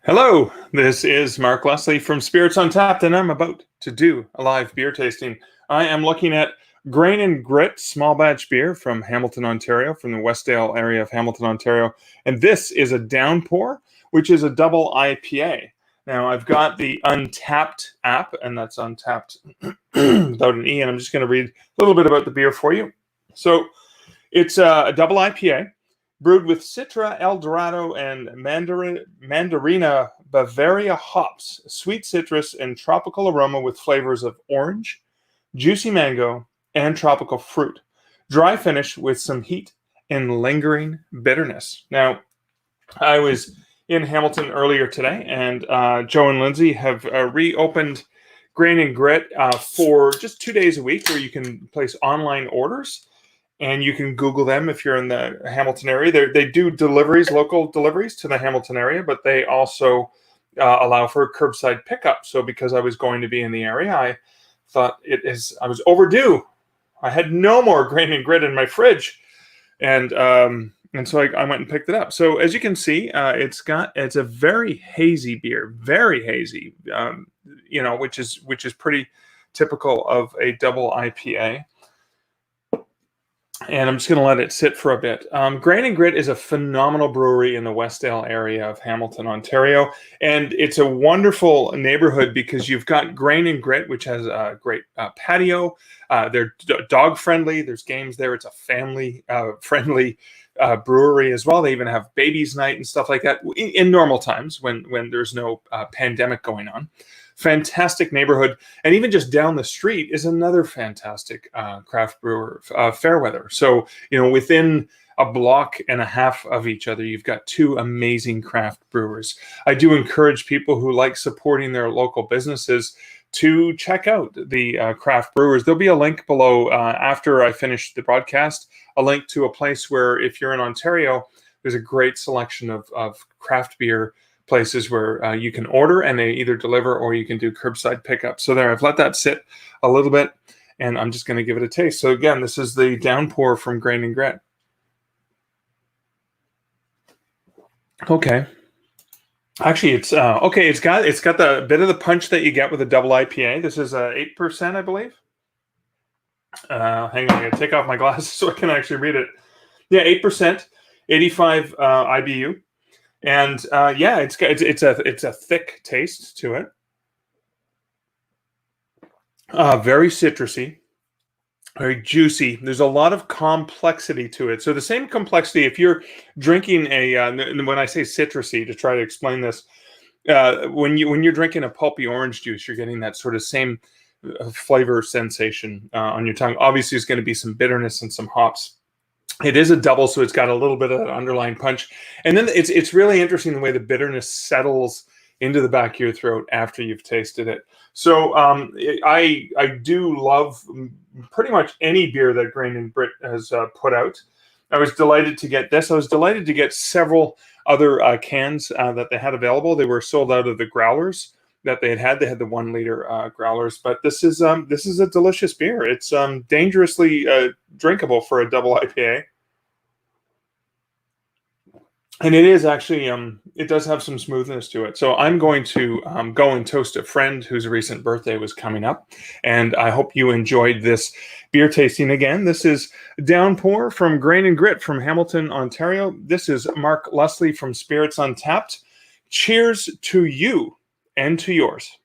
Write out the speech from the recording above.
Hello, this is Mark Leslie from Spirits Untapped, and I'm about to do a live beer tasting. I am looking at Grain and Grit small batch beer from Hamilton, Ontario, from the Westdale area of Hamilton, Ontario. And this is a downpour, which is a double IPA. Now, I've got the Untapped app, and that's Untapped without an E, and I'm just going to read a little bit about the beer for you. So, it's a double IPA brewed with Citra, Eldorado, and Mandarina Bavaria hops, sweet citrus, and tropical aroma with flavors of orange, juicy mango, and tropical fruit. Dry finish with some heat and lingering bitterness. Now, I was in Hamilton earlier today, and Joe and Lindsay have reopened Grain and Grit for just 2 days a week, where you can place online orders. And you can Google them if you're in the Hamilton area. They do deliveries, local deliveries to the Hamilton area, but they also allow for curbside pickup. So because I was going to be in the area, I thought I was overdue. I had no more Grain and Grit in my fridge, and so I went and picked it up. So as you can see, it's a very hazy beer, very hazy, which is pretty typical of a double IPA. And I'm just going to let it sit for a bit. Grain and Grit is a phenomenal brewery in the Westdale area of Hamilton, Ontario. And it's a wonderful neighborhood because you've got Grain and Grit, which has a great patio. They're dog-friendly. There's games there. It's a family-friendly brewery as well. They even have babies' night and stuff like that in normal times when there's no pandemic going on. Fantastic neighborhood, and even just down the street is another fantastic craft brewer, Fairweather. So, within a block and a half of each other, you've got two amazing craft brewers. I do encourage people who like supporting their local businesses to check out the craft brewers. There'll be a link below after I finish the broadcast, a link to a place where, if you're in Ontario, there's a great selection of craft beer places where you can order and they either deliver or you can do curbside pickup. So there, I've let that sit a little bit and I'm just going to give it a taste. So again, this is the downpour from Grain and Grit. Okay. Actually, it's okay. It's got the bit of the punch that you get with a double IPA. This is 8%, I believe. Hang on, I gotta take off my glasses so I can actually read it. Yeah, 8%, 85 IBU. And it's a thick taste to it. Very citrusy, very juicy. There's a lot of complexity to it. So the same complexity, if you're drinking when I say citrusy, to try to explain this, when you're drinking a pulpy orange juice, you're getting that sort of same flavor sensation on your tongue. Obviously, there's going to be some bitterness and some hops. It is a double, so it's got a little bit of that underlying punch. And then it's really interesting the way the bitterness settles into the back of your throat after you've tasted it. So I do love pretty much any beer that Grain and Grit has put out. I was delighted to get this. I was delighted to get several other cans that they had available. They were sold out of the growlers that they had. They had the 1 liter growlers, but this is a delicious beer. It's dangerously drinkable for a double IPA, and it is actually it does have some smoothness to it. So I'm going to go and toast a friend whose recent birthday was coming up, and I hope you enjoyed this beer tasting. Again, this is Downpour from Grain and Grit from Hamilton, Ontario. This is Mark Leslie from Spirits Untapped. Cheers to you and to yours.